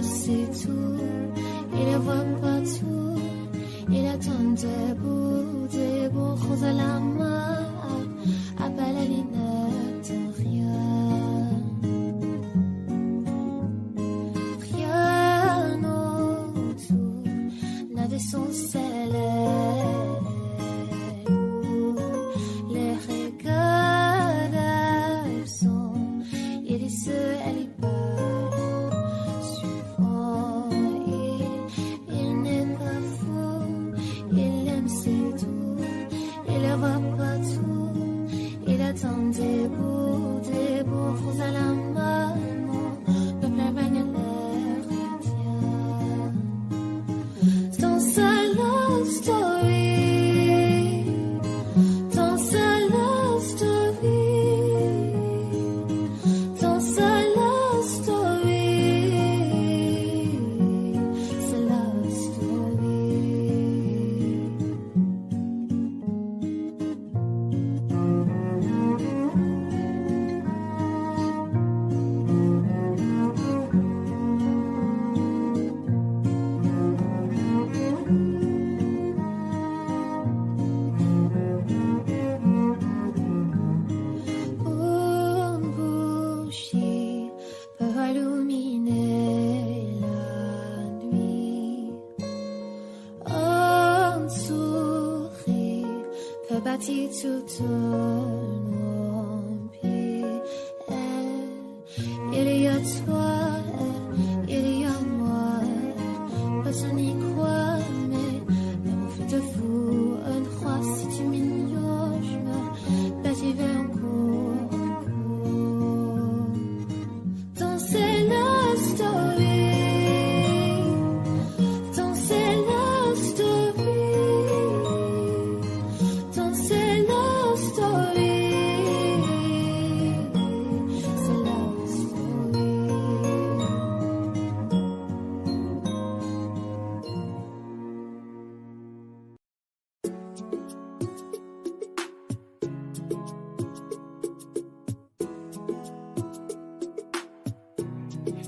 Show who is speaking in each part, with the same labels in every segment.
Speaker 1: c'est tout. Il ne voit pas tout. Il attend debout, rose à la main. Appelle à l'inerte, rien autour n'a de son célèbre. Les regards sont, il est seul, elle est pas suivant. Il n'est pas fou, il aime c'est tout. Il ne voit pas tout. Il attend debout, rose à la main. Le plein bagne à l'air, dans sa love story. Dans sa love story. Dans sa love story. Sa love story. Un bougie peut illuminer la nuit. Un sourire peut bâtir tout un empire. Il y a toi, il y a moi. Personne n'y croit, mais l'amour fait de vous un roi. Si tu m'ignores, je me bâtirai encore. Dans ces love story. Dans ces love story. Dans ces love story. C'est love story.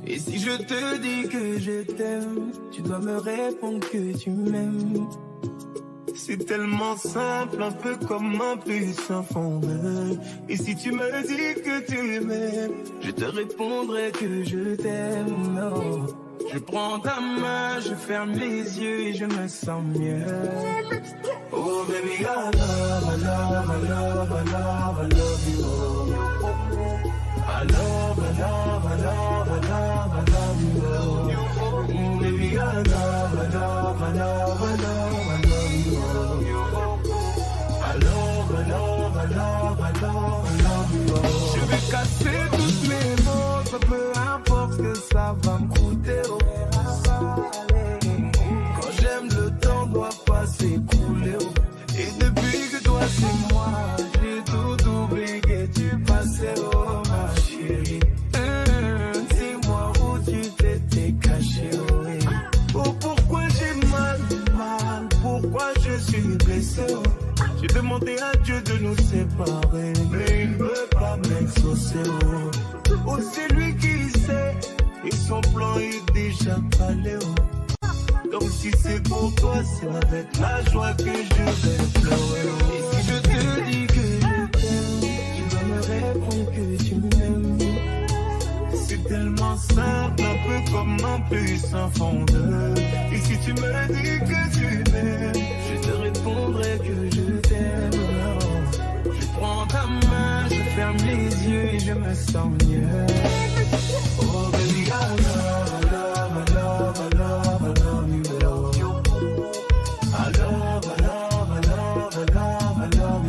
Speaker 2: Et si je te dis que je t'aime, tu dois me répondre que tu m'aimes. C'est tellement simple, un peu comme un puissant fondeur. Et si tu me dis que tu m'aimes, je te répondrai que je t'aime. Non, je prends ta main, je ferme les yeux et je me sens mieux. Oh baby, I love, I love, I love, I love, I love you. I love, I love, I love, I love, I love you. Baby, I love, I love, I love, I love, I love you. I love, I love, I love, I love, I love you. Je vais casser toutes mes montres, peu importe ce que ça va me coûter. Quand j'aime, le temps doit pas s'écouler. Et depuis que toi c'est moi, j'ai tout oublié, tu passais, oh ma chérie. Dis-moi où tu t'étais caché, oh. Oh pourquoi j'ai mal, pourquoi je suis blessé, oh. J'ai demandé à Dieu de nous séparer, mais il ne veut pas m'exaucer, oh. Oh c'est lui qui sait, et son plan est déjà calé, oh. Donc si c'est pour toi, c'est avec la joie que je vais pleurer. Et si je te dis que je t'aime, tu dois me répondre que tu m'aimes. C'est tellement simple, un peu comme un puissant fondeur. Et si tu me dis que tu m'aimes, je te répondrai que je t'aime. Je prends ta main, je ferme les yeux et je me sens mieux. Oh baby, I love, I love, I love, I love, I love you. I love, I love, I love, I love, I love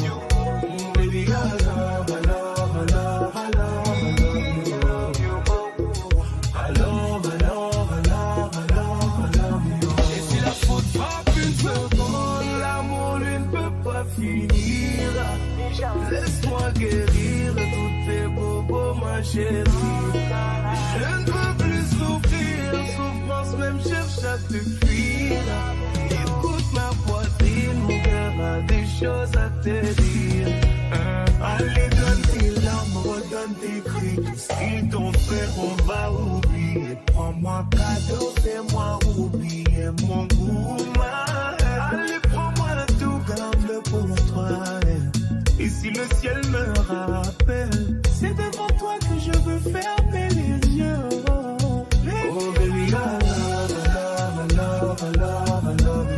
Speaker 2: you. Baby, I love, I love, I love, I love, I love you. I love, I love, I love, I love, I love you. Et si la faute frappe une seconde, l'amour lui ne peut pas finir. Laisse-moi guérir tous tes bobos, ma chérie. Je ne peux plus souffrir, souffrance même cherche à te fuir. Écoute ma poitrine, mon cœur a des choses à te dire. Allez, donne tes larmes, redonne tes cris. Ce qu'ils t'ont fait, on va oublier. Prends Fais-moi cadeau, fais-moi oublier mon goût. Allez, prends-moi tout, garde-le pour toi. Et si le ciel me rappelle, c'est devant toi que je veux fermer les yeux. Oh baby, I love, I love, I love, I love, I love you.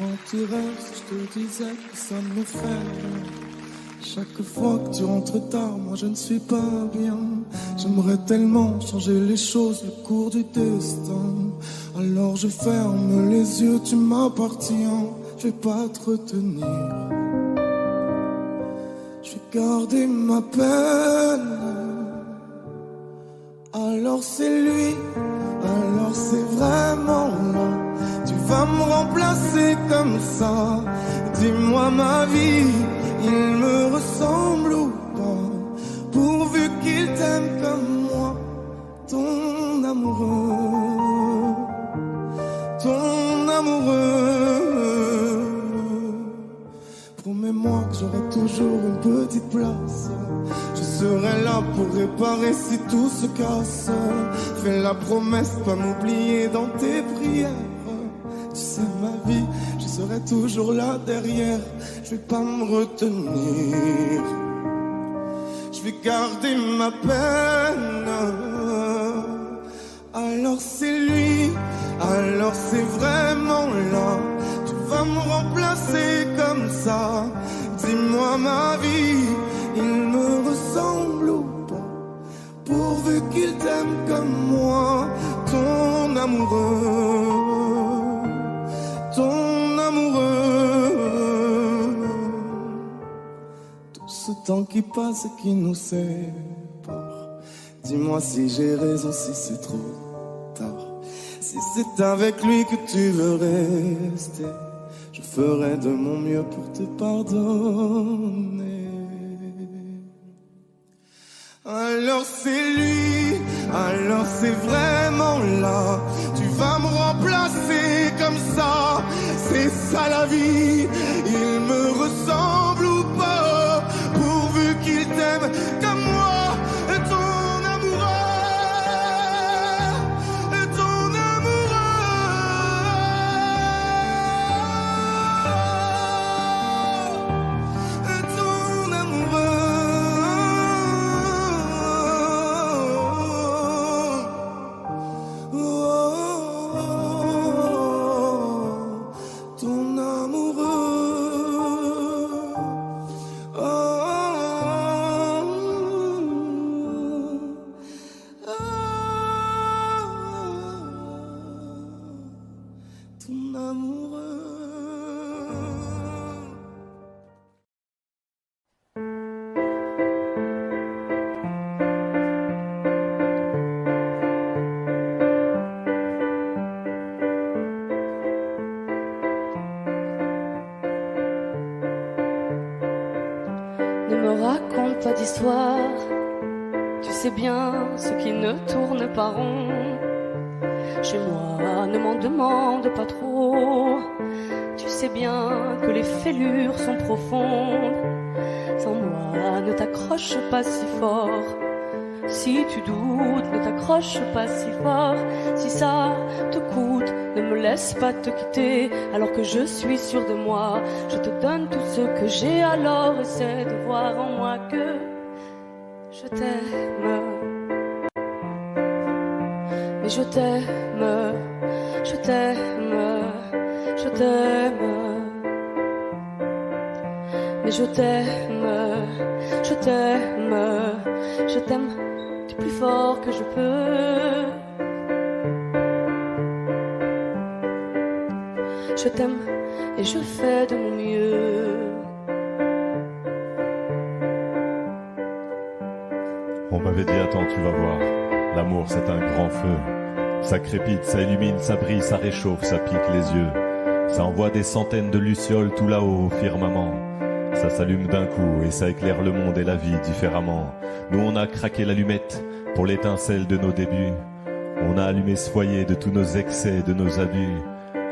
Speaker 3: mentirais si je te disais que ça me fait. Chaque fois que tu rentres tard, moi je ne suis pas bien. J'aimerais tellement changer les choses, le cours du destin. Alors je ferme les yeux, tu m'appartiens. Je vais pas te retenir. Je vais garder ma peine. Alors c'est lui, alors c'est vraiment là. Tu vas me remplacer comme ça. Dis-moi ma vie, il me ressemble ou pas? Pourvu qu'il t'aime comme moi, ton amoureux, ton amoureux. Promets-moi que j'aurai toujours une petite place. Je serai là pour réparer si tout se casse. Fais la promesse de pas m'oublier dans tes prières. Tu sais ma vie, je serai toujours là derrière. Je vais pas me retenir. Je vais garder ma peine. Alors c'est lui, alors c'est vraiment là. Tu vas me remplacer comme ça. Dis-moi ma vie, il me ressemble ou pas? Pourvu qu'il t'aime comme moi, ton amoureux, ton amoureux. Tout ce temps qui passe et qui nous sépare. Dis-moi si j'ai raison, si c'est trop tard. Si c'est avec lui que tu veux rester, je ferai de mon mieux pour te pardonner. Alors c'est lui, alors c'est vraiment là. Tu vas me remplacer comme ça. C'est ça la vie, il me ressemble ou pas? Pourvu qu'il t'aime comme moi, ton amoureux, ton amoureux, ton amoureux.
Speaker 4: Ne me raconte pas d'histoire, tu sais bien ce qui ne tourne pas rond. Chez moi, ne m'en demande pas trop, tu sais bien que les fêlures sont profondes. Sans moi, ne t'accroche pas si fort. Si tu doutes, ne t'accroche pas si fort. Si ça te coûte, ne me laisse pas te quitter. Alors que je suis sûre de moi, je te donne tout ce que j'ai. Alors essaie de voir en moi que je t'aime. Mais je t'aime, je t'aime, je t'aime. Mais je t'aime, je t'aime, je t'aime du plus fort que je peux. Je t'aime et je fais de mon mieux.
Speaker 5: On m'avait dit attends, tu vas voir, l'amour c'est un grand feu. Ça crépite, ça illumine, ça brille, ça réchauffe, ça pique les yeux. Ça envoie des centaines de lucioles tout là-haut au firmament. Ça s'allume d'un coup et ça éclaire le monde et la vie différemment. Nous on a craqué l'allumette pour l'étincelle de nos débuts. On a allumé ce foyer de tous nos excès, de nos abus.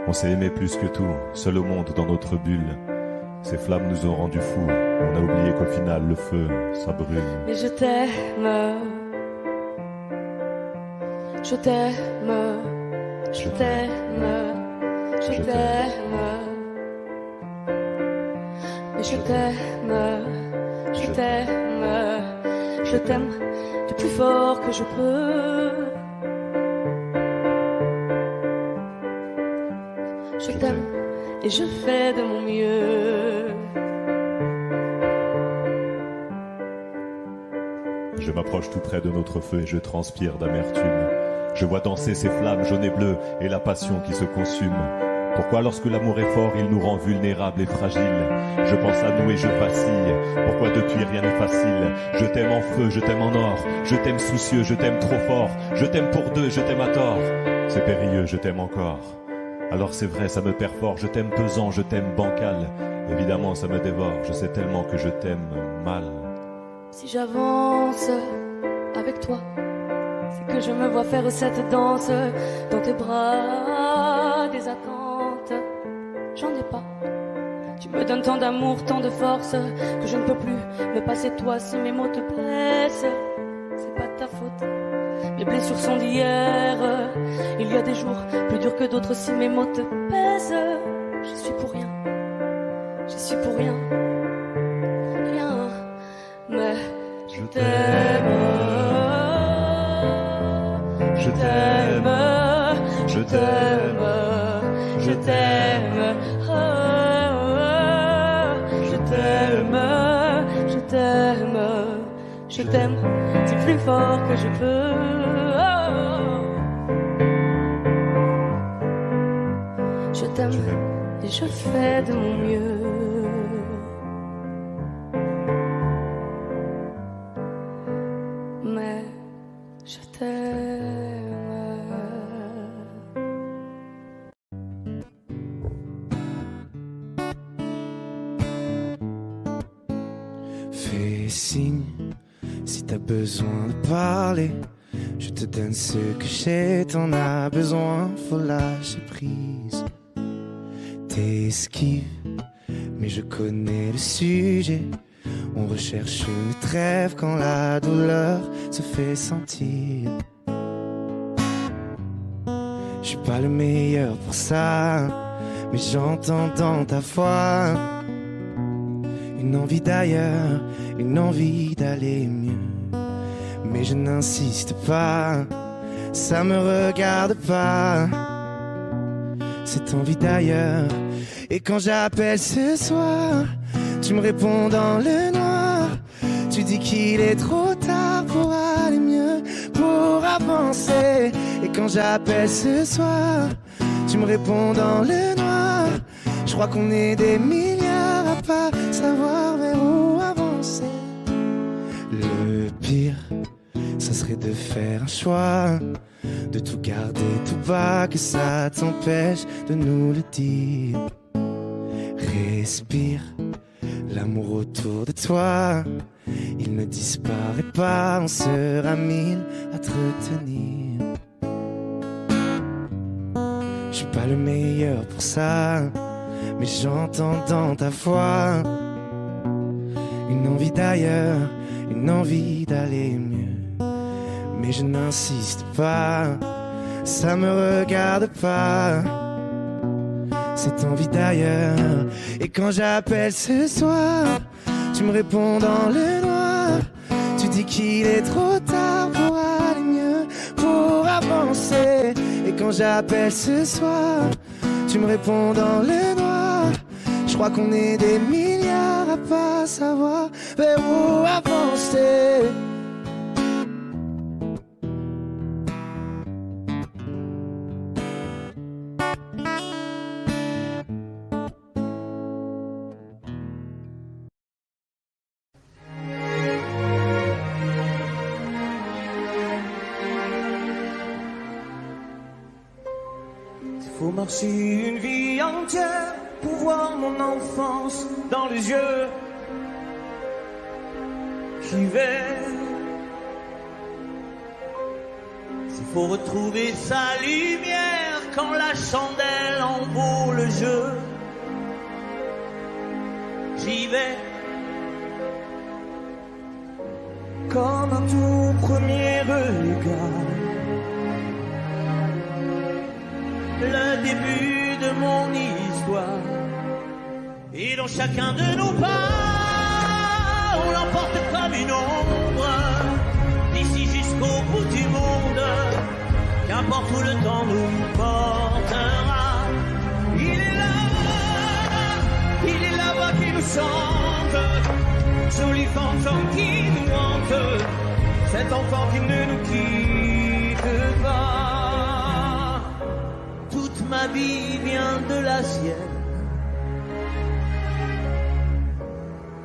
Speaker 5: On s'est aimé plus que tout, seul au monde dans notre bulle. Ces flammes nous ont rendus fous. On a oublié qu'au final le feu, ça brûle.
Speaker 4: Mais je t'aime. Je t'aime. Je t'aime. Je t'aime. Mais je t'aime. Je t'aime. Je t'aime du plus fort que je peux. Je t'aime et je fais de mon mieux.
Speaker 5: Je m'approche tout près de notre feu et je transpire d'amertume. Je vois danser ces flammes jaunes et bleues et la passion qui se consume. Pourquoi lorsque l'amour est fort, il nous rend vulnérables et fragiles? Je pense à nous et je vacille. Pourquoi depuis rien n'est facile? Je t'aime en feu, je t'aime en or. Je t'aime soucieux, je t'aime trop fort. Je t'aime pour deux, je t'aime à tort. C'est périlleux, je t'aime encore. Alors c'est vrai, ça me perfore. Je t'aime pesant, je t'aime bancal. Évidemment, ça me dévore. Je sais tellement que je t'aime mal.
Speaker 4: Si j'avance avec toi, c'est que je me vois faire cette danse dans tes bras, des attentes. J'en ai pas. Tu me donnes tant d'amour, tant de force que je ne peux plus me passer de toi si mes mots te blessent. C'est pas de ta faute. Mes blessures sont d'hier. Il y a des jours plus durs que d'autres si mes mots te pèsent. Je suis pour rien. Je suis pour rien. Rien. Mais je t'aime. Je t'aime. Je t'aime. Je t'aime. Je t'aime. Je t'aime. Je t'aime du plus fort que je peux. Je t'aime et je fais de mon mieux. Mais je t'aime.
Speaker 3: Fais signe si t'as besoin de parler. Je te donne ce que j'ai, t'en as besoin, faut lâcher prise. T'esquives, mais je connais le sujet. On recherche une trêve quand la douleur se fait sentir. Je suis pas le meilleur pour ça, mais j'entends dans ta voix une envie d'ailleurs, une envie d'aller mieux. Mais je n'insiste pas, ça me regarde pas, cette envie d'ailleurs. Et quand j'appelle ce soir, tu me réponds dans le noir. Tu dis qu'il est trop tard pour aller mieux, pour avancer. Et quand j'appelle ce soir, tu me réponds dans le noir. Je crois qu'on est des milliards à pas savoir vers où avancer. Le pire, ça serait de faire un choix, de tout garder tout bas, que ça t'empêche de nous le dire. Respire, l'amour autour de toi, il ne disparaît pas, on sera mille à te retenir. Je suis pas le meilleur pour ça, mais j'entends dans ta voix une envie d'ailleurs, une envie d'aller mieux. Mais je n'insiste pas, ça me regarde pas, cette envie d'ailleurs. Et quand j'appelle ce soir, tu me réponds dans le noir. Tu dis qu'il est trop tard pour aller mieux, pour avancer. Et quand j'appelle ce soir, tu me réponds dans le noir. Je crois qu'on est des milliards à pas savoir vers où avancer.
Speaker 2: Il faut marcher une vie entière pour voir mon enfance dans les yeux. J'y vais. Il faut retrouver sa lumière quand la chandelle en vaut le jeu. J'y vais. Comme un tout premier regard, le début de mon histoire. Et dans chacun de nos pas, on l'emporte comme une ombre, d'ici jusqu'au bout du monde, qu'importe où le temps nous portera. Il est là-bas qui nous chante, joli fantôme qui nous hante, cet enfant qui ne nous quitte pas. Toute ma vie vient de la sienne,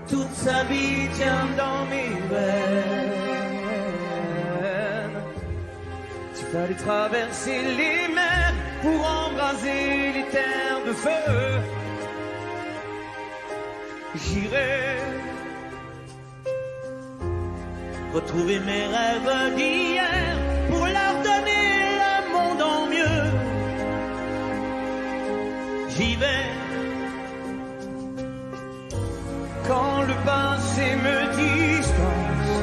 Speaker 2: toute sa vie tient dans mes veines. Tu fallait traverser les mers pour embraser les terres de feu. J'irai retrouver mes rêves d'hier pour leur donner le monde en mieux. J'y vais quand le passé me distance.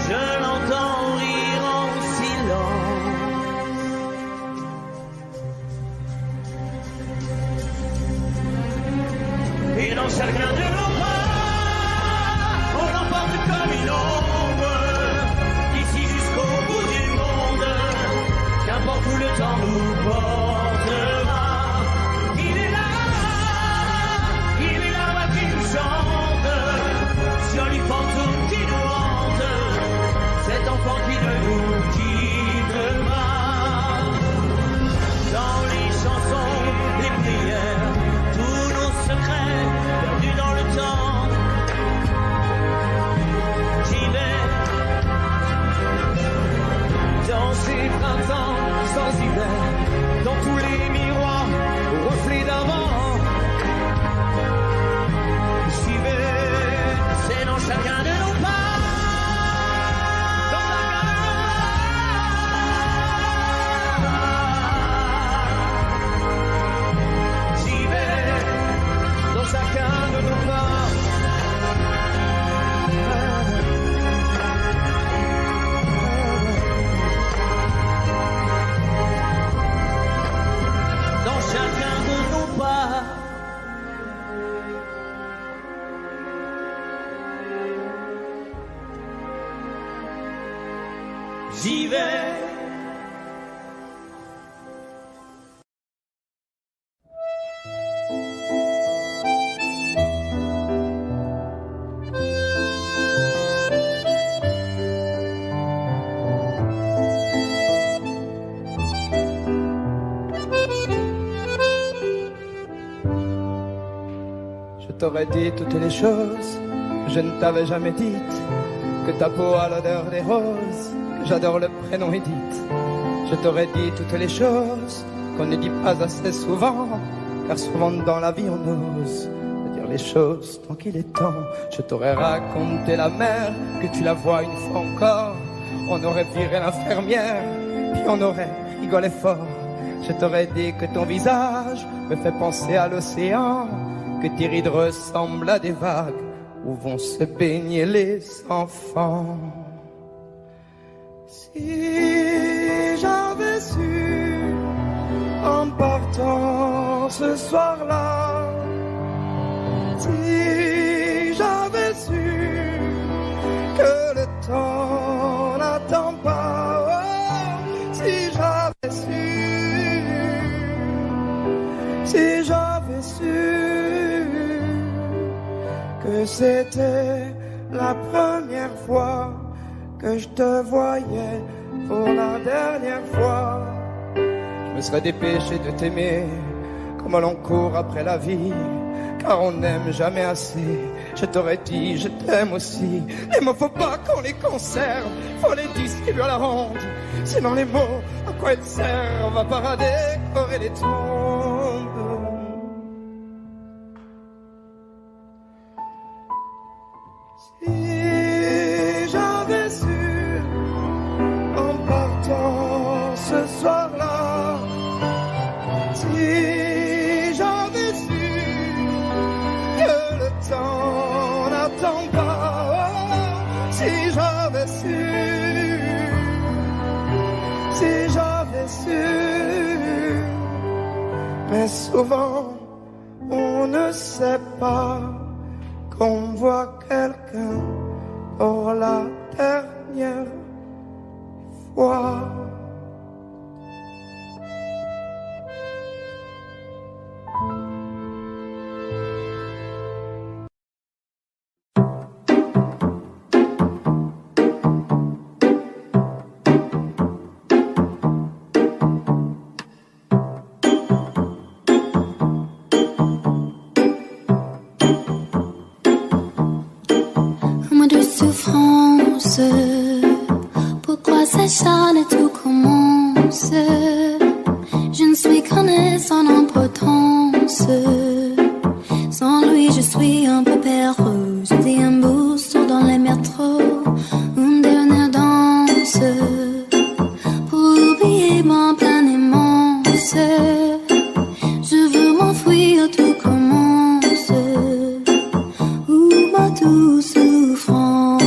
Speaker 2: Je l'entends rire en silence. Et dans chacun de nos pas, on l'emporte comme une ombre, d'ici jusqu'au bout du monde, qu'importe où le temps nous portera. Il est là-bas qui nous chante, joli fantôme qui nous hante, cet enfant qui ne nous quitte pas. Dans les chansons, les prières, tous nos secrets perdus dans le temps. J'y vais dans ces printemps sans hiver, dans tous les miroirs aux reflets d'avant. J'y vais, c'est dans chacun de nos pas. J'y vais, dans chacun de nos pas. Dans chacun de nos pas. J'y vais.
Speaker 3: Je t'aurais dit toutes les choses que je ne t'avais jamais dites, que ta peau a l'odeur des roses, que j'adore le prénom Edith. Je t'aurais dit toutes les choses qu'on ne dit pas assez souvent, car souvent dans la vie on ose dire les choses tant qu'il est temps. Je t'aurais raconté la mer, que tu la vois une fois encore. On aurait viré l'infirmière, puis on aurait rigolé fort. Je t'aurais dit que ton visage me fait penser à l'océan, que tes rides ressemblent à des vagues où vont se baigner les enfants. Si j'avais su en partant ce soir-là, si j'avais su que le temps n'attend pas, oh, si j'avais su que c'était la première fois que je te voyais pour la dernière fois, je me serais dépêché de t'aimer comme l'on court après la vie, car on n'aime jamais assez. Je t'aurais dit je t'aime aussi. Les mots faut pas qu'on les conserve, faut les distribuer à la ronde, sinon les mots quoi ils servent à part à décorer les tombes. Si j'avais su en partant ce soir-là, si j'avais su que le temps n'attend pas, si j'avais su, si j'avais su. Mais souvent on ne sait pas qu'on voit quelqu'un pour la dernière fois.
Speaker 1: Souffrance, pourquoi s'acharne et tout commence? Je ne suis qu'un sans importance. Sans lui, je suis un peu perdu. Je dis un booster dans les métros, une dernière danse pour oublier mon plein immense. Je veux m'enfuir, tout commence. Où ma douce souffrance.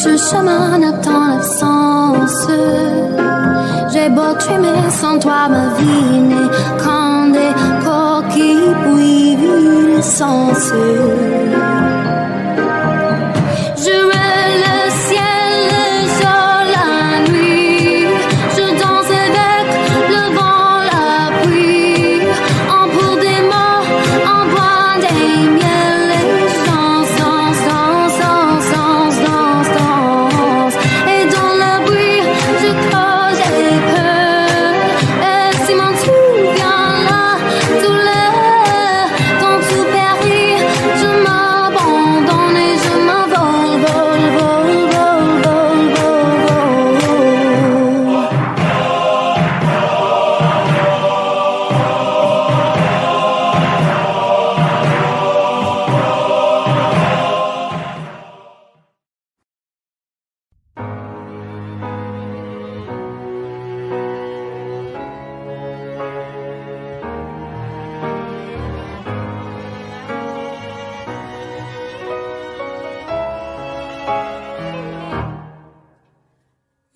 Speaker 1: Ce chemin n'attend l'absence. J'ai beau trimer sans toi, ma vie n'est qu'un des coquilles puis l'essence. Je veux le ciel, le jour, la nuit. Je danse avec le vent, la pluie. En pour des mots, en bois des miels et danse, danse, danse, danse, danse, danse, danse. Et dans le bruit, je crois j'ai peur. Et si m'en souviens là, tout le temps tout perdu, je m'abandonne et je m'envole, vole, vole, vole, vole, vole, vole.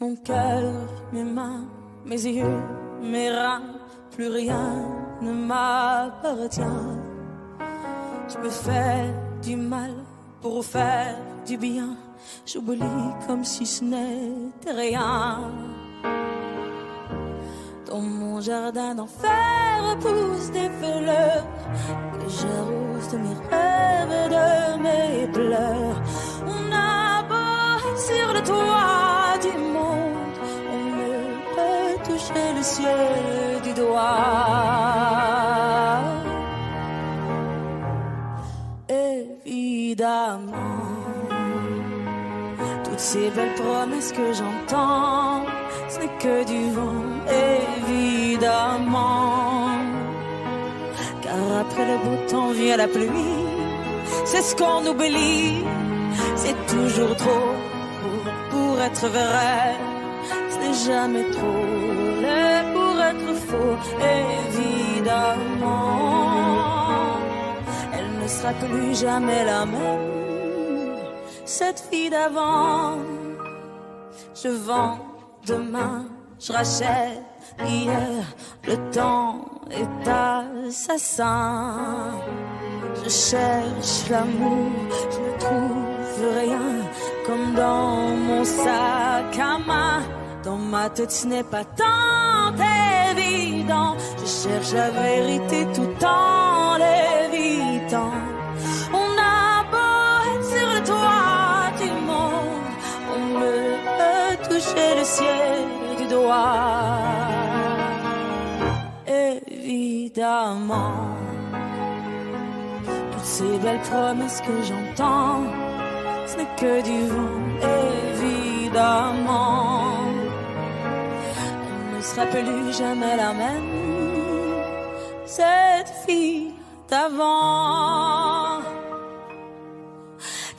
Speaker 6: Mon cœur, mes mains, mes yeux, mes reins, plus rien ne m'appartient. Je me fais du mal pour faire du bien. J'oublie comme si ce n'était rien. Dans mon jardin d'enfer poussent des fleurs que j'arrose de mes rêves et de mes pleurs. On a beau sur le toit du monde, on ne peut toucher le ciel du doigt. Évidemment, toutes ces belles promesses que j'entends, ce n'est que du vent, évidemment. Car après le beau temps vient la pluie, c'est ce qu'on oublie. C'est toujours trop pour être vrai, ce n'est jamais trop laid pour être faux, évidemment. Elle ne sera plus jamais la même, cette fille d'avant. Je vends demain, je rachète hier, le temps est assassin. Je cherche l'amour, je ne trouve rien. Comme dans mon sac à main, dans ma tête ce n'est pas tant évident. Je cherche la vérité tout en l'évitant. On a beau être sur le toit du monde, on peut toucher le ciel du doigt. Évidemment, toutes ces belles promesses que j'entends, ce n'est que du vent, évidemment. Elle ne sera plus jamais la même, cette fille d'avant.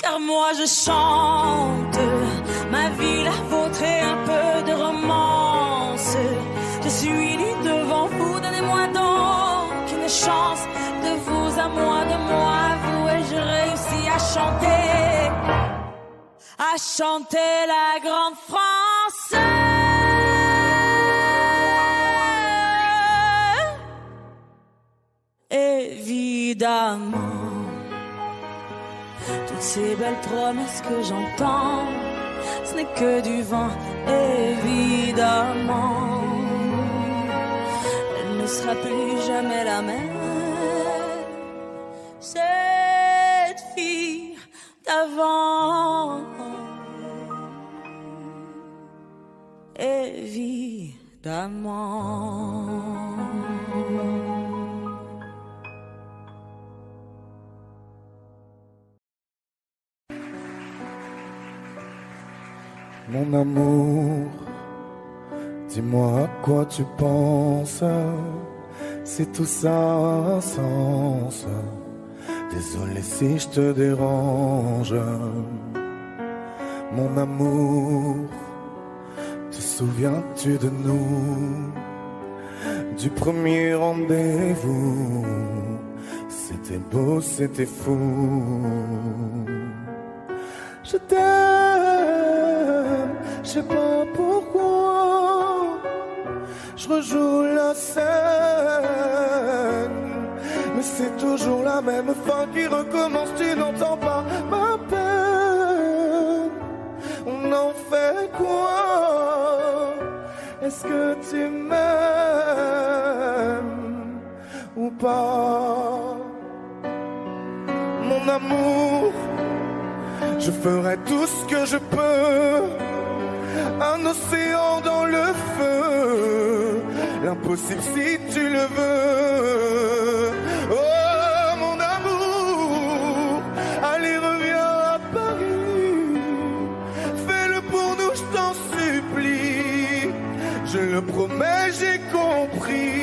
Speaker 6: Car moi je chante ma vie, la vôtre et un peu de romance. Je suis née devant vous, donnez-moi donc une chance. De vous à moi, de moi à vous, et je réussis à chanter la grande France. Évidemment, toutes ces belles promesses que j'entends, ce n'est que du vent, évidemment. Elle ne sera plus jamais la même, cette fille d'avant. Évidemment.
Speaker 3: Mon amour, dis-moi à quoi tu penses, si tout ça a un sens. Désolé si je te dérange. Mon amour, te souviens-tu de nous, du premier rendez-vous? C'était beau, c'était fou. Je t'aime, je sais pas pourquoi. Je rejoue la scène, mais c'est toujours la même fin qui recommence. Tu n'entends pas ma peine. On en fait quoi? Est-ce que tu m'aimes ou pas? Mon amour, je ferai tout ce que je peux. Un océan dans le feu, l'impossible si tu le veux. Oh mon amour, allez reviens à Paris. Fais-le pour nous, je t'en supplie. Je le promets, j'ai compris.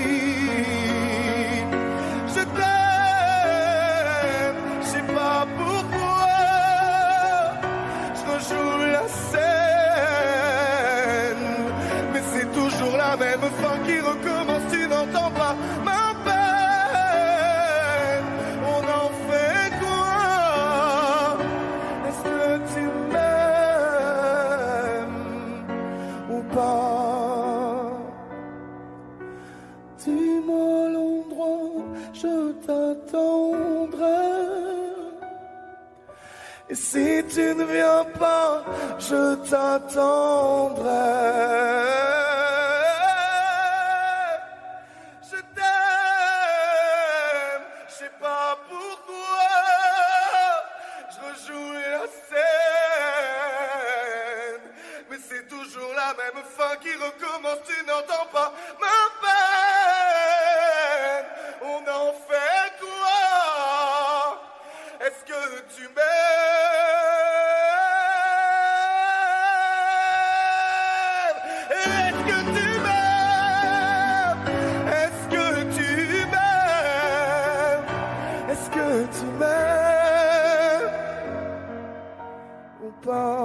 Speaker 3: Je t'aime, je sais pas pourquoi. Je rejoue la scène, mais c'est toujours la même fin qui recommence. Tu n'entends pas ma peine. On en fait quoi? Est-ce que tu m'aimes ou pas? Dis-moi l'endroit, je t'attendrai. Et si tu ne viens pas, je t'attendrai. Je t'aime, je sais pas pourquoi. Je rejoue la scène, mais c'est toujours la même fin qui recommence. Tu n'entends pas ma peine. On en fait quoi? Est-ce que tu m'aimes? Est-ce que tu m'aimes? Est-ce que tu m'aimes? Est-ce que tu m'aimes ou pas?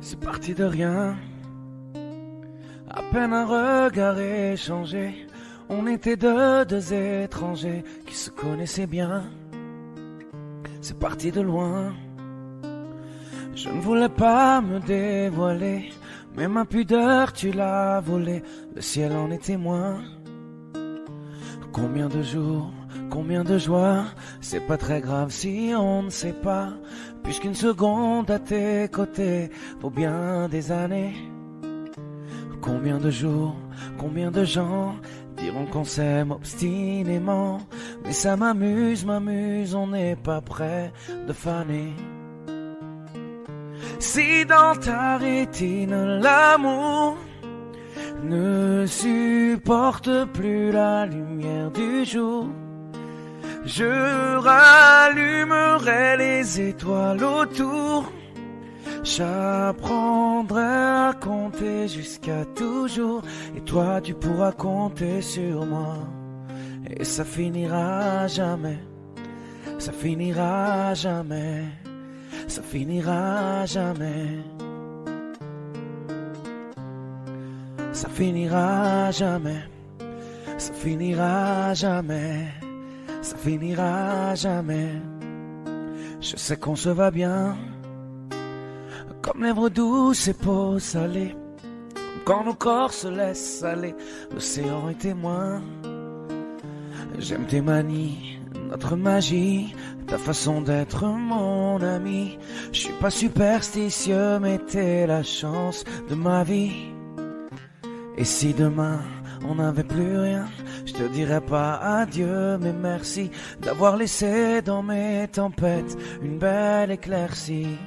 Speaker 2: C'est parti de rien, à peine un regard échangé. On était deux étrangers qui se connaissaient bien. C'est parti de loin. Je ne voulais pas me dévoiler, Mais ma pudeur tu l'as volée, le ciel en est témoin. Combien de jours, combien de joie, c'est pas très grave si on ne sait pas, puisqu'une seconde à tes côtés vaut bien des années. Combien de jours, combien de gens diront qu'on s'aime obstinément, mais ça m'amuse, on n'est pas prêt de faner. Si dans ta rétine l'amour ne supporte plus la lumière du jour, je rallumerai les étoiles autour. J'apprendrai à compter jusqu'à toujours, et toi tu pourras compter sur moi. Et ça finira jamais, ça finira jamais, ça finira jamais. Ça finira jamais, ça finira jamais, ça finira jamais. Je sais qu'on se va bien, comme lèvres douces et peau salée, quand nos corps se laissent aller, l'océan est témoin. J'aime tes manies, notre magie, ta façon d'être mon ami. Je suis pas superstitieux, mais t'es la chance de ma vie. Et si demain on n'avait plus rien, je te dirais pas adieu, mais merci d'avoir laissé dans mes tempêtes une belle éclaircie.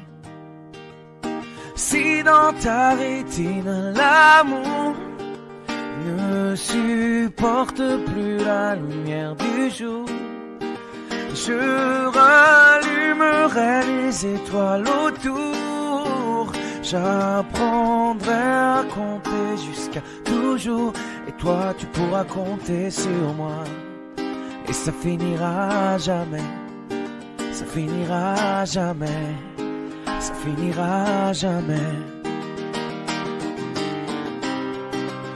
Speaker 2: Si dans ta rétine l'amour ne supporte plus la lumière du jour, je rallumerai les étoiles autour. J'apprendrai à compter jusqu'à toujours, et toi tu pourras compter sur moi. Et ça finira jamais, ça finira jamais, ça finira jamais,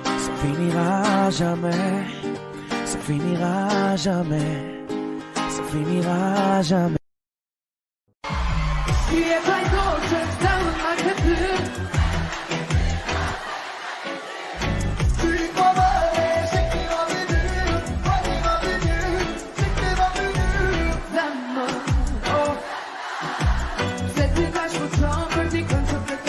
Speaker 2: ça finira jamais, ça finira jamais, ça finira jamais.
Speaker 7: If I go just down like a blue, cette image ressemble des comme ça fait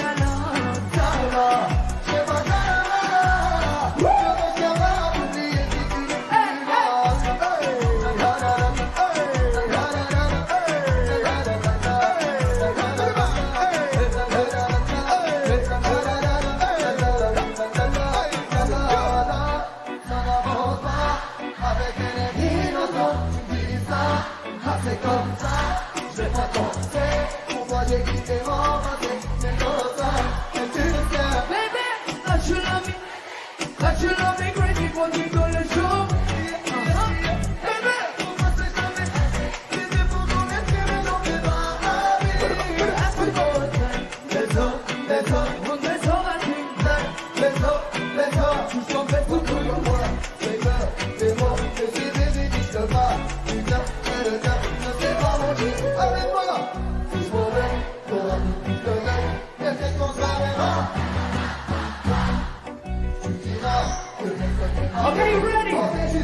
Speaker 7: Okay, ready? 3, 2, 1,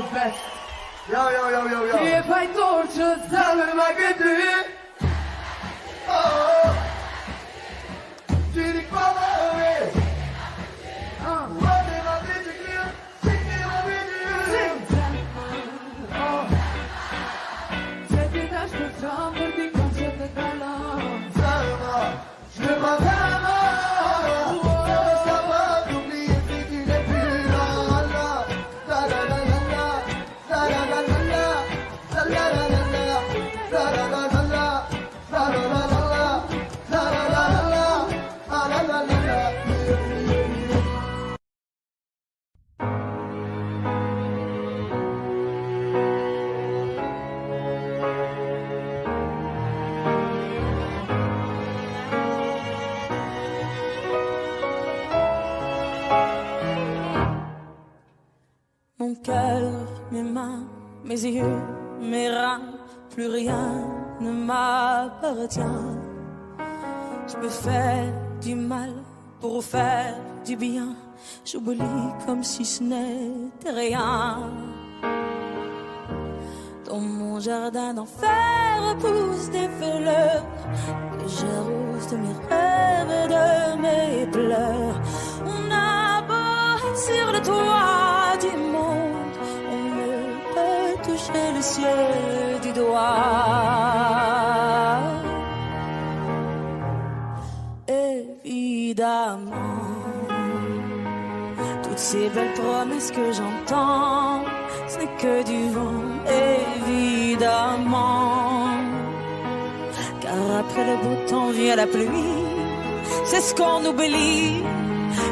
Speaker 7: the best.
Speaker 2: Yo, yo, yo, yo, yo.
Speaker 7: If I torture,
Speaker 2: Tell me my good Oh, tu dis pas vrai. Ouais, ma vie du client, c'est qui ma vie du
Speaker 7: oh. Cette étage de chambre dit qu'on se fait talent.
Speaker 2: Je veux pas vraiment. Ça va t'oublier si tu n'es plus là. La la la la la. La la la la la. La la la la la. La la la la la. La la la la la. La la la la la. La la la la la.
Speaker 6: Mon cœur, mes mains, mes yeux, mes reins, plus rien ne m'appartient. Je peux faire du mal pour faire du bien. J'oublie comme si ce n'était rien. Dans mon jardin d'enfer poussent des fleurs que j'arrose de mes rêves et de mes pleurs. On a beau être sur le toit du monde, on ne peut toucher le ciel du doigt. Évidemment, toutes ces belles promesses que j'entends, ce n'est que du vent, évidemment. Car après le beau temps vient la pluie, c'est ce qu'on oublie.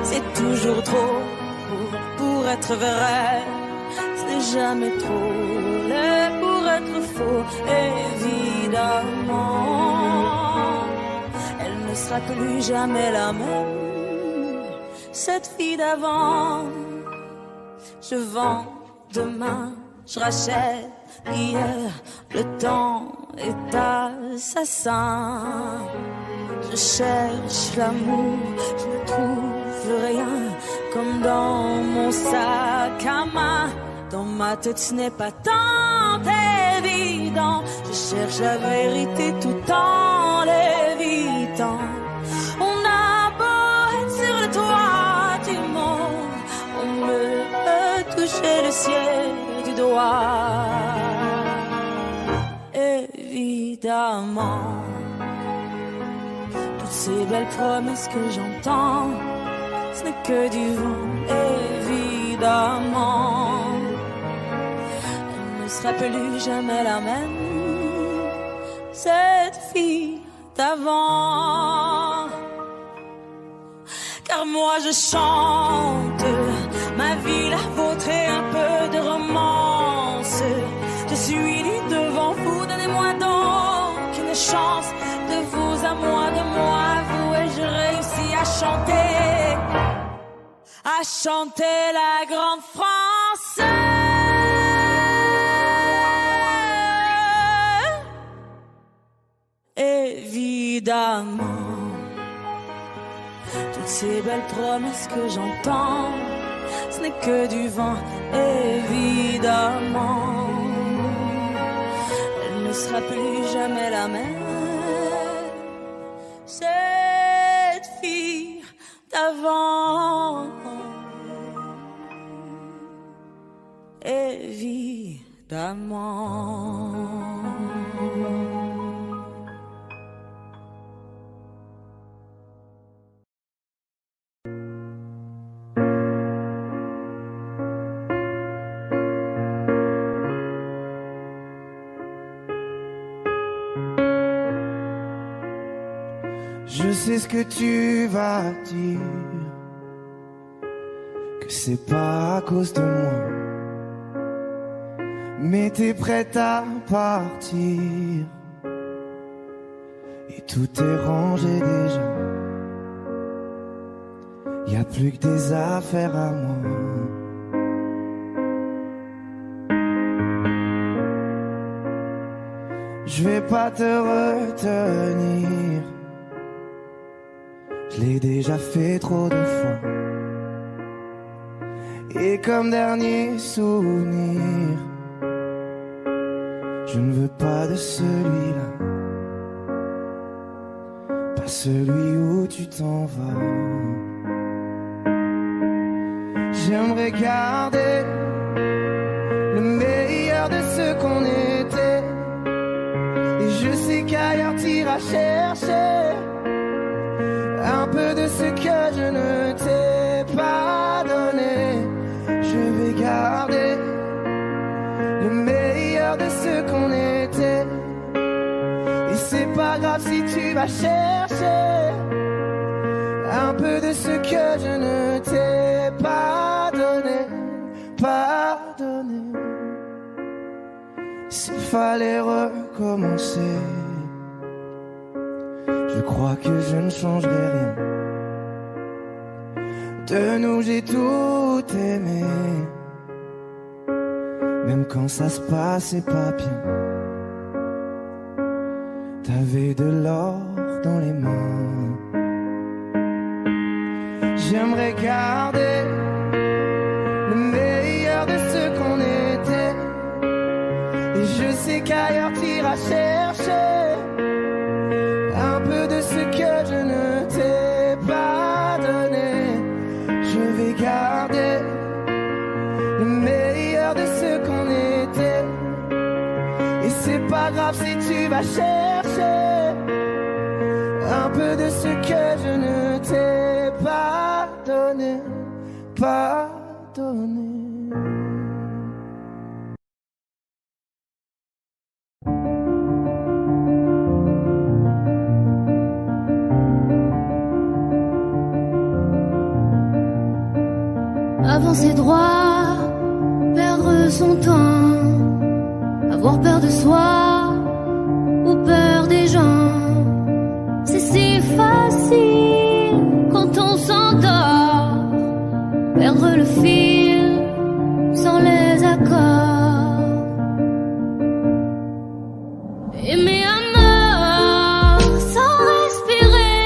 Speaker 6: C'est toujours trop pour être vrai, ce n'est jamais trop laid pour être faux, évidemment. Elle ne sera plus jamais la même, cette fille d'avant. Je vends demain, je rachète hier, le temps est assassin. Je cherche l'amour, je ne trouve rien, comme dans mon sac à main. Dans ma tête ce n'est pas tant évident, je cherche la vérité tout en l'évitant. On a beau être sur le toit du monde, on peut toucher le ciel du doigt. Évidemment, toutes ces belles promesses que j'entends, ce n'est que du vent, évidemment. Elle ne sera plus jamais la même, cette fille d'avant. Car moi je chante ma vie, la vôtre et un peu de romance. Je suis nue devant vous, donnez-moi donc une chance. De vous à moi, de moi à vous, et je réussis à chanter la grande France. Évidemment, toutes ces belles promesses que j'entends, ce n'est que du vent, évidemment. Elle ne sera plus jamais la même, cette fille d'avant. Évidemment.
Speaker 3: Je sais ce que tu vas dire, que c'est pas à cause de moi, mais t'es prête à partir et tout est rangé déjà. Y a plus que des affaires à moi. Je vais pas te retenir, je l'ai déjà fait trop de fois. Et comme dernier souvenir, Je ne veux pas de celui-là, pas celui où tu t'en vas. J'aimerais garder le meilleur de ce qu'on était. Et je sais qu'ailleurs t'iras chercher un peu de ce que je ne t'ai pas donné. Je vais garder le meilleur de ce qu'on était. Et c'est pas grave si tu vas chercher un peu de ce que je ne t'ai pas donné, pas donné. S'il fallait recommencer, je crois que je ne changerai rien. De nous j'ai tout aimé, même quand ça se passait pas bien. T'avais de l'or dans les mains. J'aimerais garder le meilleur de ce qu'on était. Et je sais qu'ailleurs t'iras chercher un peu de ce que je ne t'ai pas donné. Je vais garder le meilleur de ce qu'on était. Et c'est pas grave si tu vas chercher un peu de ce que je ne t'ai pas donné, pas donné.
Speaker 1: Avancer droit, perdre son temps, avoir peur de soi ou peur des gens. C'est si facile quand on s'endort, perdre le fil sans les accords. Aimer à mort sans respirer,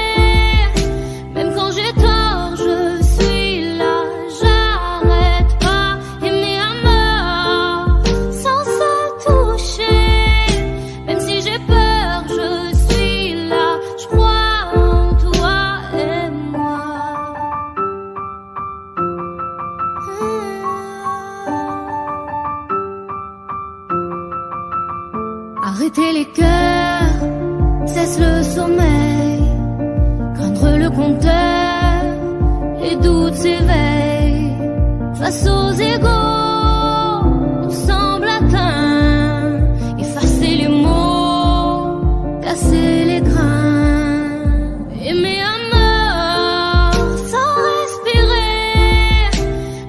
Speaker 1: même quand j'ai tort, je suis là, j'arrête pas. Aimer à mort sans se toucher, même si j'ai peur, je suis là, je crois en toi et moi. Arrêter les cœurs, cesse le sommeil, craindre le compteur, les doutes s'éveillent. Face aux égaux, on semble atteint, effacer les mots, casser les grains. Aimer à mort sans respirer,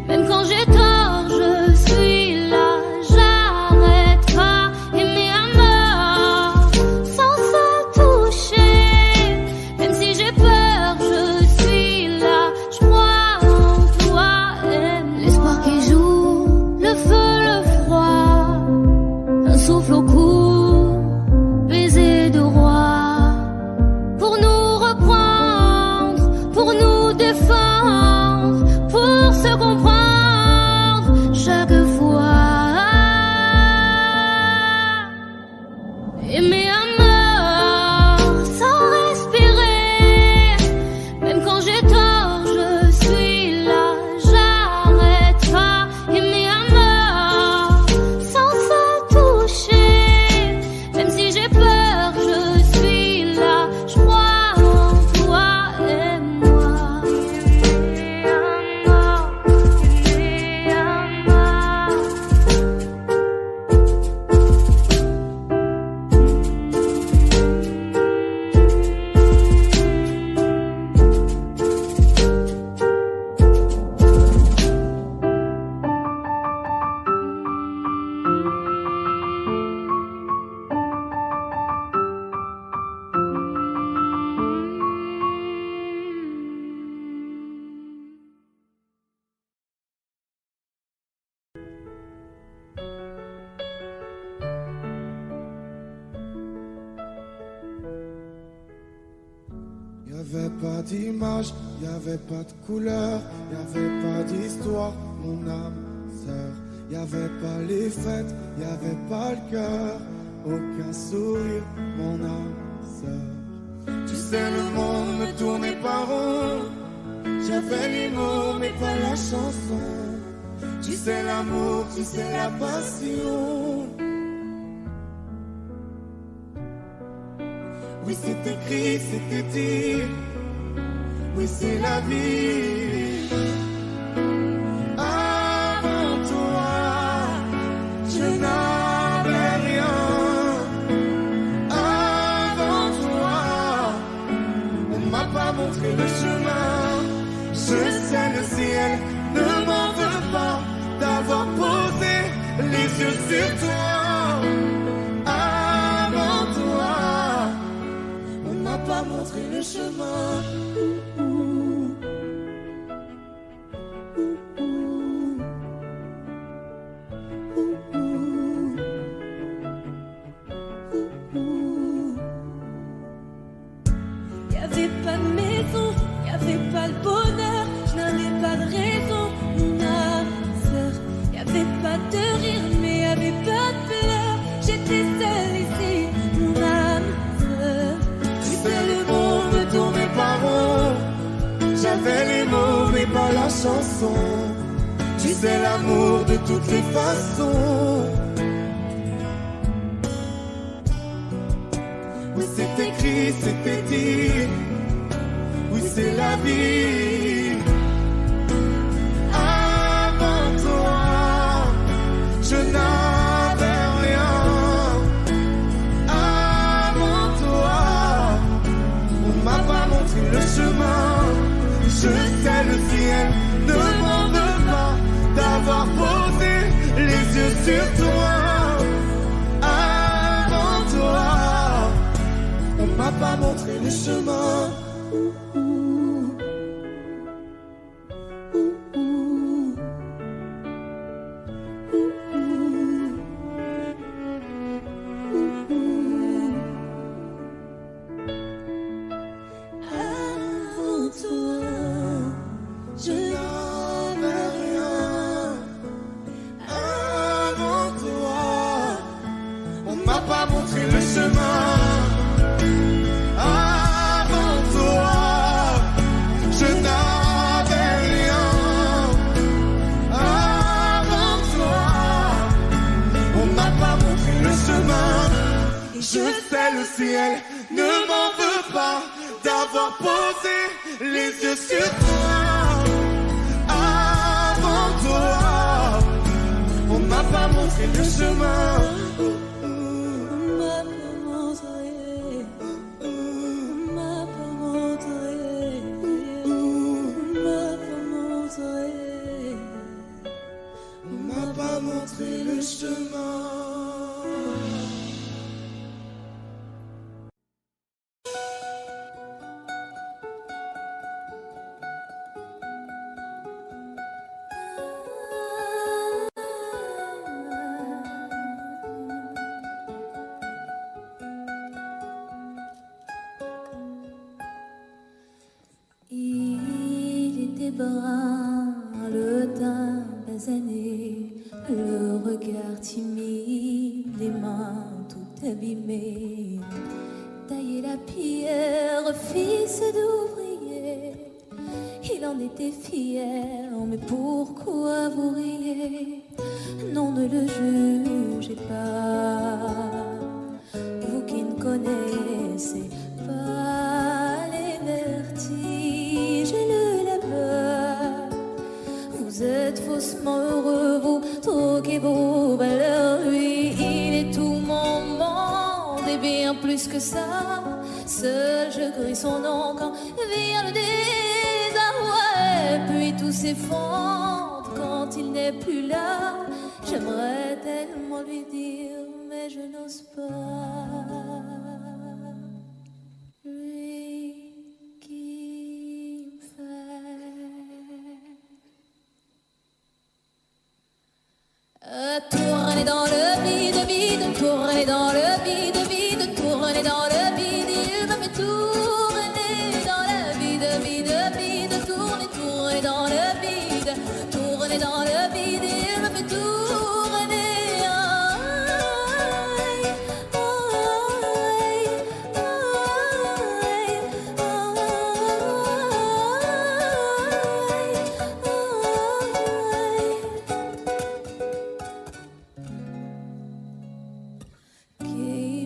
Speaker 1: même quand j'ai tort, je suis là, j'arrête pas. Aimer à mort sans se toucher, même si j'ai peur, je suis là, je crois en toi et moi. L'espoir qui joue, le feu, le froid, un souffle au cou, baiser de roi, pour nous reprendre, pour nous défendre, pour se comprendre chaque fois. Aimer à mort sans respirer, même quand j'ai tort, je suis là, j'arrête pas. Aimer à mort sans se toucher, même si j'ai peur, je suis là, je crois en toi et moi. Aimer à mort, aimer à mort.
Speaker 3: Y'avait pas d'image, y'avait pas de couleur, y'avait pas d'histoire, mon âme sœur. Y'avait pas les fêtes, y'avait pas le cœur, aucun sourire, mon âme sœur. Tu sais, le monde ne tournait pas rond. J'avais les mots, mais pas la chanson. Tu sais l'amour, tu sais la passion. Oui, c'est écrit, c'était dit. Oui, c'est la vie. Avant toi, je n'avais rien. Avant toi, on m'a pas montré le chemin. Je sais, le ciel ne m'en veut pas d'avoir posé les yeux sur toi. Avant toi, on m'a pas montré le chemin.
Speaker 6: Y'avait pas de maison, y'avait pas de bonheur, je n'avais pas de raison, mon âme sœur. Y'avait pas de rire, mais y'avait pas de pleurs. J'étais seule ici, mon âme sœur.
Speaker 3: Tu sais, le monde ne tournait pas rond. J'avais les mots, mais pas la chanson. Tu sais, l'amour de toutes les façons. Oui, c'est écrit, c'était dit. Oui, c'est la vie. Avant toi, je n'avais rien. Avant toi, on m'a pas montré le chemin. Je sais, le ciel ne m'en veut pas d'avoir posé les yeux sur toi. Avant toi, on m'a pas montré le chemin.
Speaker 6: Avant toi, je
Speaker 3: n'avais rien. Avant toi, on m'a pas montré le chemin. Avant toi, je n'avais rien. Avant toi, on m'a pas montré le chemin. Je sais, le ciel ne m'en veut pas d'avoir posé les yeux sur toi. Avant toi, on m'a pas montré le chemin.
Speaker 6: m'a pas montré, m'a pas montré, m'a pas montré.
Speaker 3: On m'a pas montré le chemin.
Speaker 1: Il était brun, le teint basané, le regard timide, les mains tout abîmées. Tailler la pierre, fils d'ouvrier, il en était fier, mais pourquoi vous riez? Non, ne le jugez pas, vous qui ne connaissez pas les vertiges et le labeur. Vous êtes faussement heureux, vous troquez vos valeurs. Lui, il est tout mon monde et bien plus que ça. Seul je crie son nom quand vient le désarroi. Et puis tout s'effondre quand il n'est plus là. J'aimerais tellement lui dire, mais je n'ose pas. Lui qui me fait tourner dans le vide, vide, tourner dans le vide, vide, tourner dans le vide. Il me fait tourner dans le vide, vide, vide, tourner, tourner dans le vide, tourner dans le vide. Il me fait tourner. Aïe, aïe,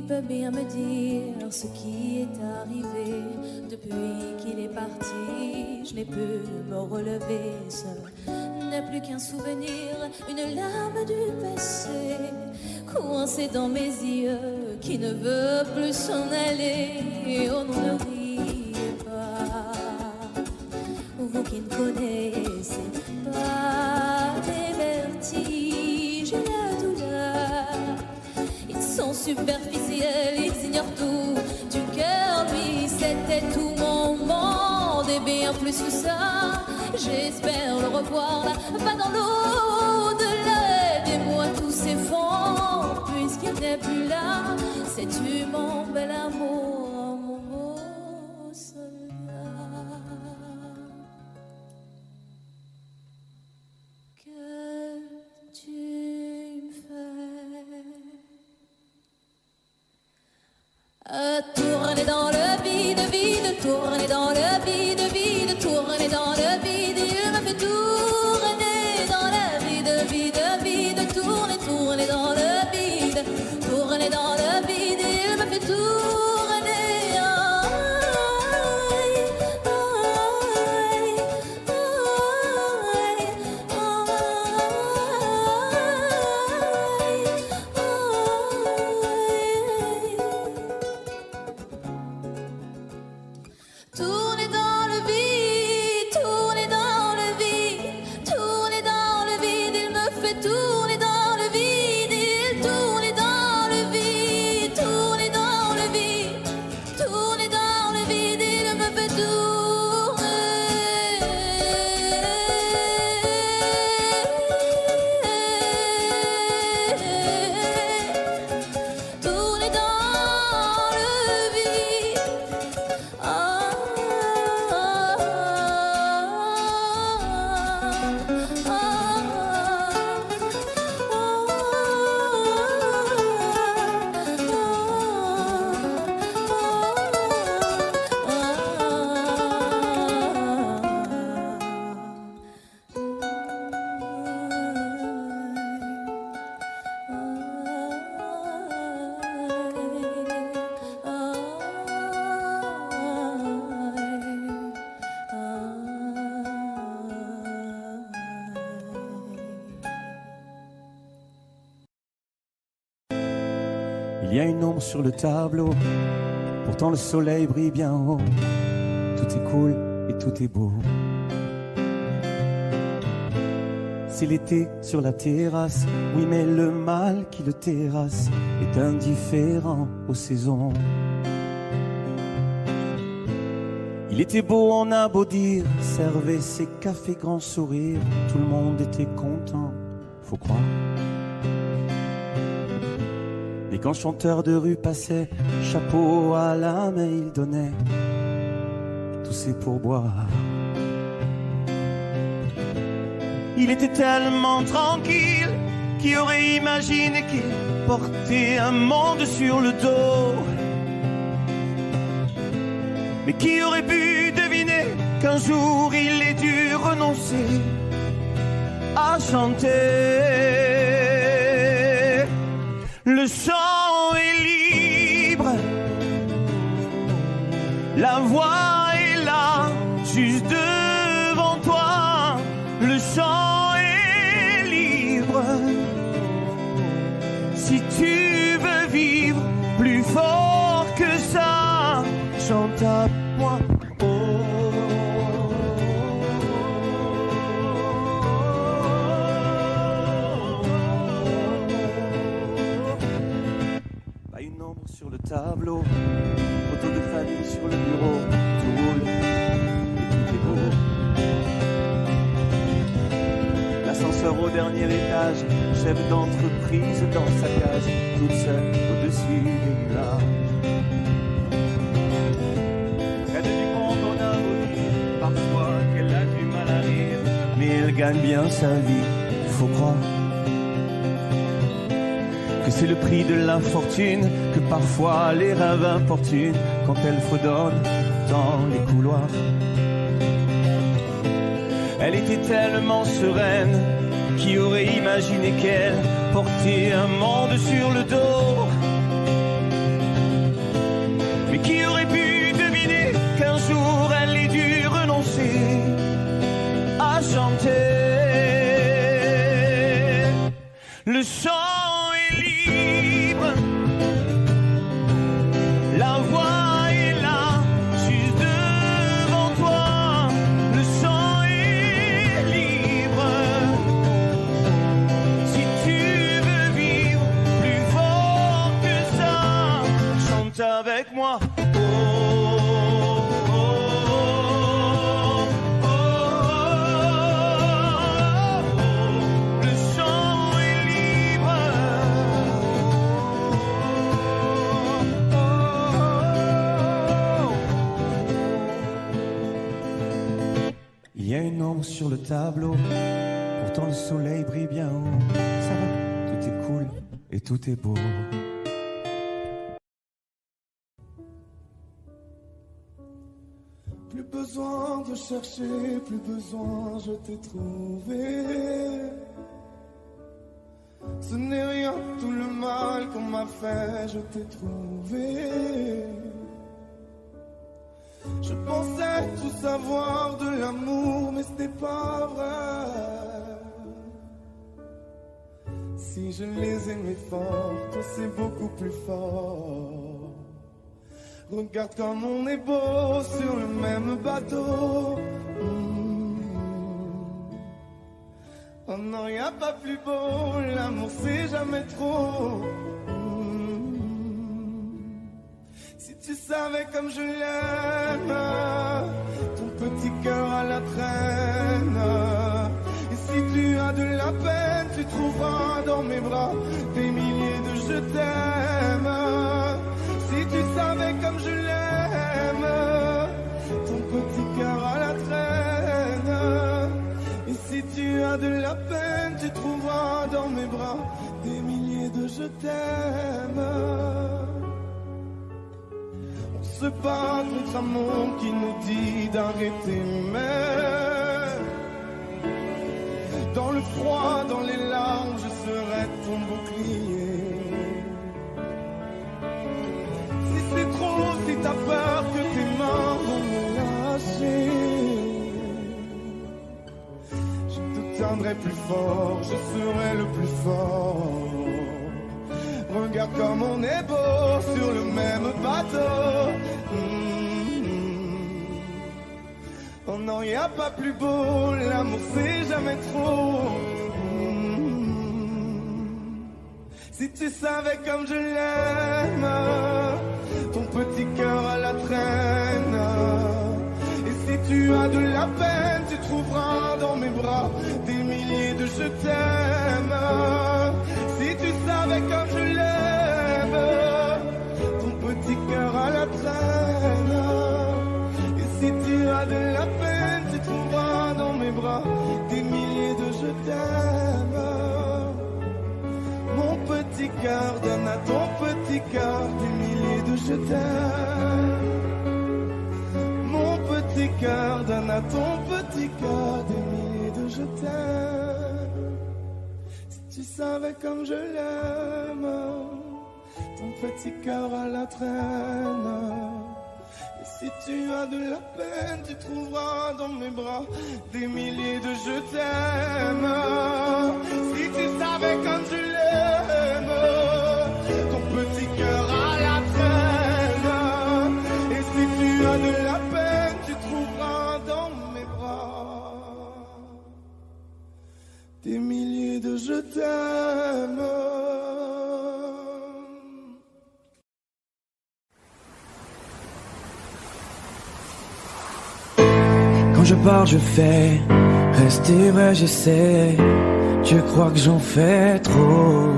Speaker 6: peut bien me dire ce qui est arrivé. Depuis qu'il est parti, je n'ai pu me relever. Ce n'est plus qu'un souvenir, une larme du passé, coincée dans mes yeux, qui ne veut plus s'en aller. Oh non, ne riez pas, vous qui ne connaissez pas les vertiges et la douleur. Ils sont superficiels, ils ignorent tout du cœur. Lui, c'était tout mon monde et bien plus que ça. J'espère le revoir là-bas dans l'au-delà. Aidez-moi, tout s'effondre puisqu'il n'est plus là. Sais-tu mon bel amour, mon beau soldat? Que tu me fais tourner dans le vide, vide, tourner dans le vide, vide, tourner dans le vide. Il me fait tourner dans le vide, vide, vide, tourner, tourner dans le vide, tourner dans le vide. Il me fait tourner. Tourner dans le vide, tourner dans le vide, tourner dans le vide. Il me fait tourner dans le vide, il tourne dans le vide, tourner dans le vide, tourner dans le vide. Il me fait tourner dans le vide.
Speaker 8: Il y a une ombre sur le tableau, pourtant le soleil brille bien haut. Tout est cool et tout est beau. C'est l'été sur la terrasse, oui mais le mal qui le terrasse est indifférent aux saisons. Il était beau, on a beau dire, servait ses cafés grand sourire, tout le monde était content, faut croire. Et quand chanteur de rue passait, chapeau à la main il donnait tous ses pourboires. Il était tellement tranquille, qui aurait imaginé qu'il portait un monde sur le dos. Mais qui aurait pu deviner qu'un jour il ait dû renoncer à chanter. Le chant est libre, la voix est là, juste devant toi. Le chant est libre, si tu veux vivre plus fort que ça, chante à moi. Une ombre sur le tableau, photo de famille sur le bureau, tout roule et tout est beau. L'ascenseur au dernier étage, chef d'entreprise dans sa cage, toute seule au-dessus des nuages. Près du monde on a beau dire parfois qu'elle a du mal à rire, mais elle gagne bien sa vie, faut croire. Que c'est le prix de l'infortune, que parfois les rêves importunent quand elle fredonne dans les couloirs. Elle était tellement sereine, qui aurait imaginé qu'elle portait un monde sur le dos. moi. Le chant est libre.
Speaker 9: Il y a une ombre sur le tableau, pourtant le soleil brille bien haut. Ça va, tout est cool et tout est beau.
Speaker 3: Plus besoin de chercher, plus besoin, je t'ai trouvé. Ce n'est rien, tout le mal qu'on m'a fait, je t'ai trouvé. Je pensais tout savoir de l'amour, mais c'était pas vrai. Si je les aimais fort, toi c'est beaucoup plus fort. Regarde comme on est beau sur le même bateau. Oh non, y a pas plus beau, l'amour c'est jamais trop. Si tu savais comme je l'aime, ton petit cœur à la traîne. Et si tu as de la peine, tu trouveras dans mes bras des milliers de je t'aime. Si tu savais comme je l'aime, ton petit cœur à la traîne. Et si tu as de la peine, tu trouveras dans mes bras des milliers de je t'aime. On se bat contre un monde qui nous dit d'arrêter, mais dans le froid, dans les larmes, je serai ton bouclier. Si c'est trop, si t'as peur que tes mains vont me lâcher, je te tiendrai plus fort, je serai le plus fort. Regarde comme on est beau sur le même bateau. Oh non, y a pas plus beau, l'amour c'est jamais trop. Si tu savais comme je l'aime, ton petit cœur à la traîne. Et si tu as de la peine, tu trouveras dans mes bras des milliers de je t'aime. Si tu savais comme je l'aime, ton petit cœur à la traîne. Et si tu as de la peine, tu trouveras dans mes bras des milliers de je t'aime. Mon petit cœur donne à ton petit cœur des milliers de je t'aime. Mon petit cœur donne à ton petit cœur des milliers de je t'aime. Si tu savais comme je l'aime, ton petit cœur à la traîne. Et si tu as de la peine, tu trouveras dans mes bras des milliers de je t'aime. Si tu savais comme je l'aime, ton petit cœur à la traîne. Et si tu as de la peine, tu trouveras dans mes bras des milliers de je t'aime.
Speaker 9: Quand je parle, je fais. Rester vrai, j'essaie. Tu crois que j'en fais trop?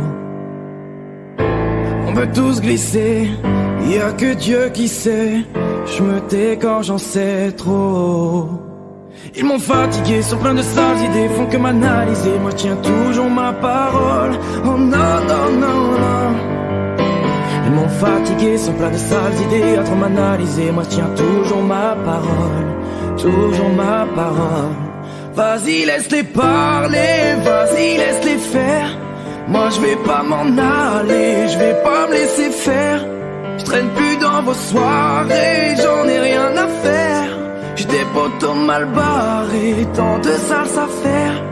Speaker 9: On peut tous glisser. Y a que Dieu qui sait. Je me tais quand j'en sais trop. Ils m'ont fatigué, sont pleins de sales idées, font que m'analyser. Moi je tiens toujours ma parole. Oh non, non, non, non. Ils m'ont fatigué, sont pleins de sales idées, à trop m'analyser. Moi je tiens toujours ma parole. Toujours ma parole. Vas-y laisse-les parler, vas-y laisse-les faire. Moi je vais pas m'en aller, je vais pas me laisser faire. Je traîne plus dans vos soirées, j'en ai rien à faire. J'ai des potos mal barrés, tant de sales affaires.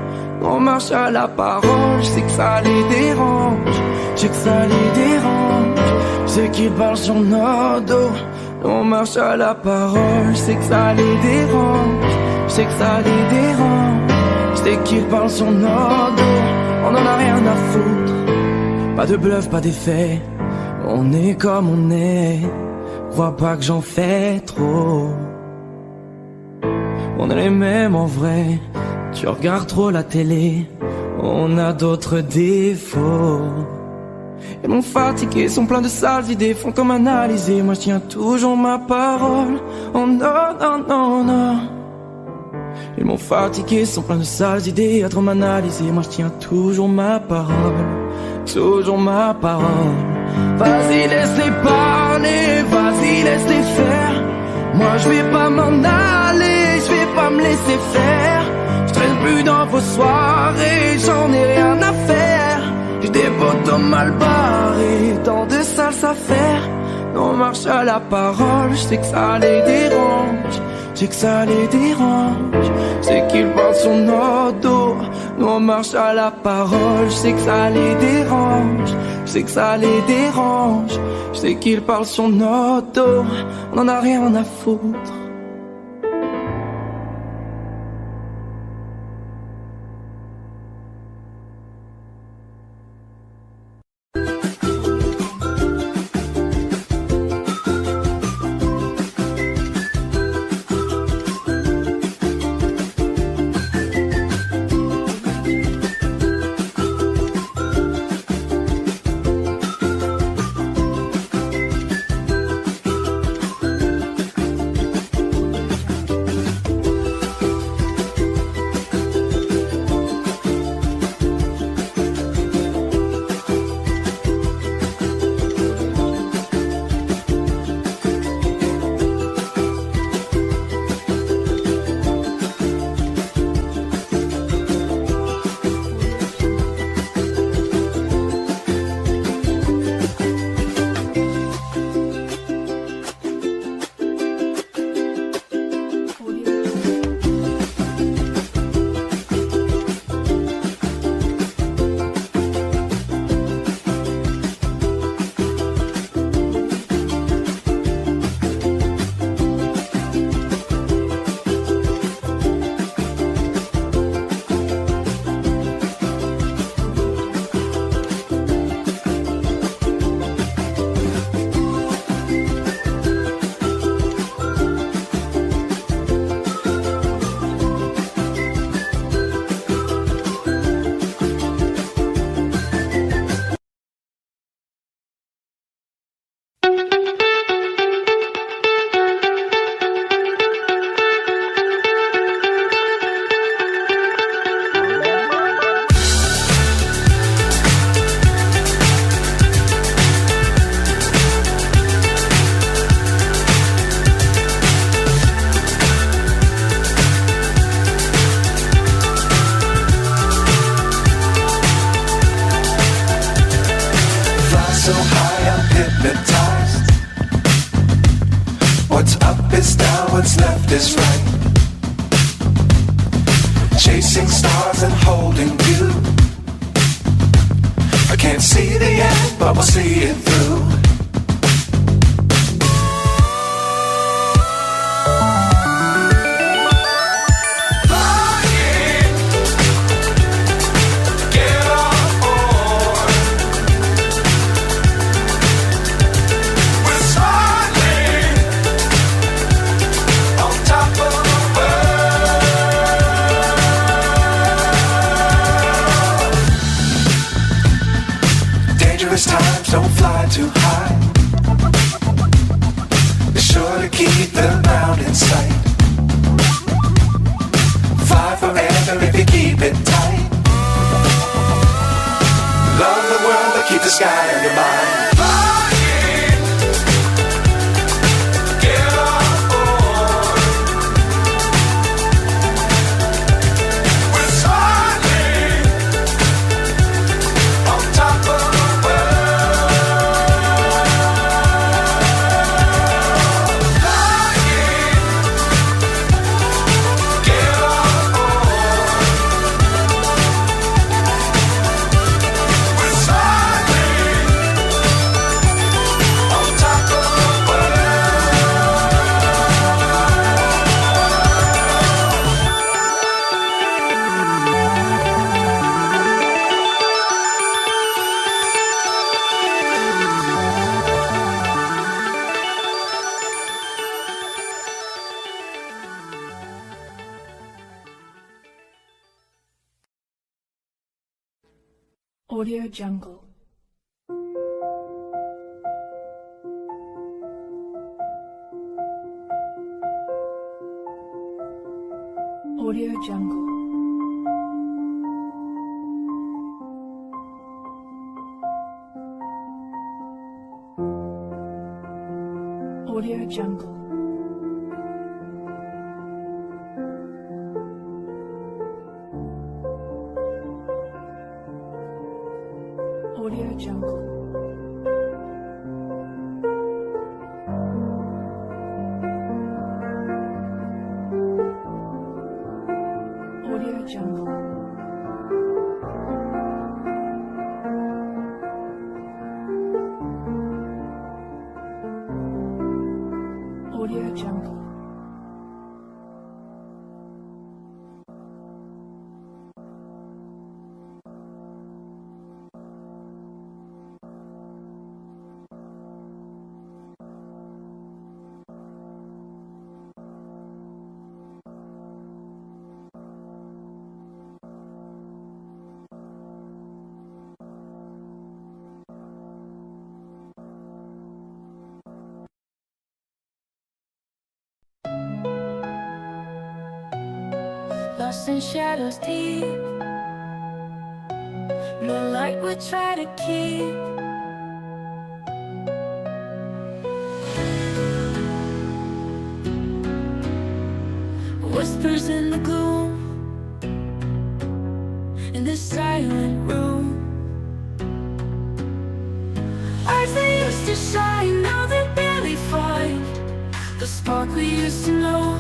Speaker 9: On marche à la parole, je sais que ça les dérange. Je sais que ça les dérange. Je sais qu'ils parlent sur nos dos. On marche à la parole, je sais que ça les dérange. Je sais que ça les dérange. Je sais qu'ils parlent sur nos dos. On en a rien à foutre. Pas de bluff, pas d'effet. On est comme on est. crois pas que j'en fais trop. On est les mêmes en vrai, tu regardes trop la télé, on a d'autres défauts. Ils m'ont fatigué, sont pleins de sales idées, font comme analyser, moi je tiens toujours ma parole. Oh non, non, non, non. Ils m'ont fatigué, sont pleins de sales idées, à trop m'analyser, moi je tiens toujours ma parole. Toujours ma parole. Vas-y laisse-les parler, vas-y laisse-les faire. Moi je vais pas m'en aller, je vais pas me laisser faire. Je traîne plus dans vos soirées, j'en ai rien à faire. J'ai des potos mal barrés, tant de sales affaires. On marche à la parole, je sais que ça les dérange. Je sais que ça les dérange. Je sais qu'ils parlent sur nos dos. Nous on marche à la parole, je sais que ça les dérange. Je sais que ça les dérange. Je sais qu'ils parlent sur nos dos. On en a rien à foutre.
Speaker 2: Chasing stars and holding you. I can't see the end, but we'll see it through. Times don't fly too high. Be sure to keep the ground in sight. Fly forever if you keep it tight. Love the world but keep the sky on your mind.
Speaker 7: Audio Jungle. Audio Jungle. Audio Jungle. Audio Jungle. Audio Jungle. Audio Jungle.
Speaker 6: Lost in shadows deep, no light we try to keep. Whispers in the gloom, in this silent room. Eyes that used to shine, now they barely find the spark we used to know,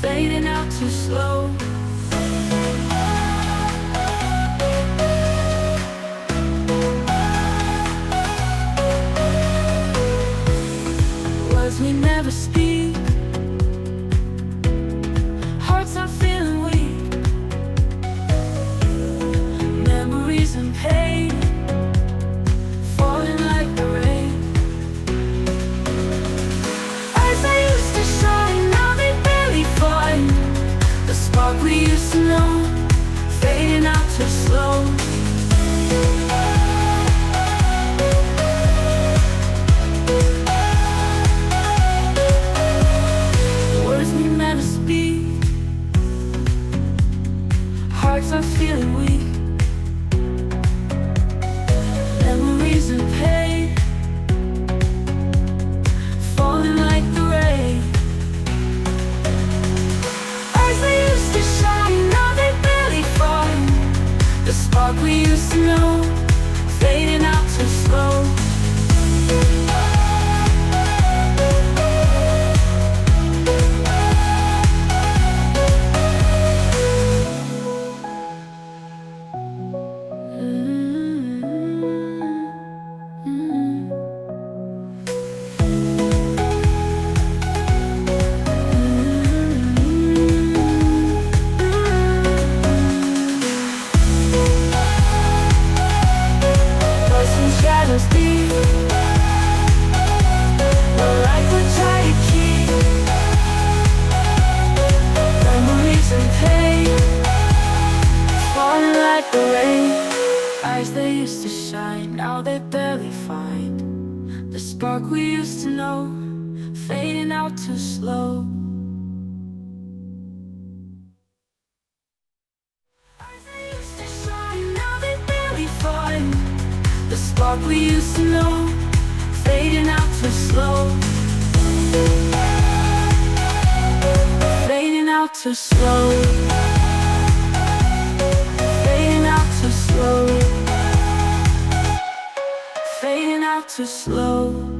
Speaker 6: fading out too slow. Words we never speak, hearts are feeling weak, memories and pain falling like the rain. Eyes that used to shine, now they barely find the spark we used to know, fading out too slow. Words we never speak, hearts are feeling weak, memories and pain falling like the rain. Eyes that used to shine, now they barely find the spark we used to know, fading out too slow. Shadows deep, no light we try to keep. Memories and pain falling like the rain. Eyes that used to shine, now they barely find the spark we used to know, fading out too slow. Eyes that used to shine, now they barely find the spark we used to know, fading out too slow. Fading out too slow. Fading out too slow. Fading out too slow.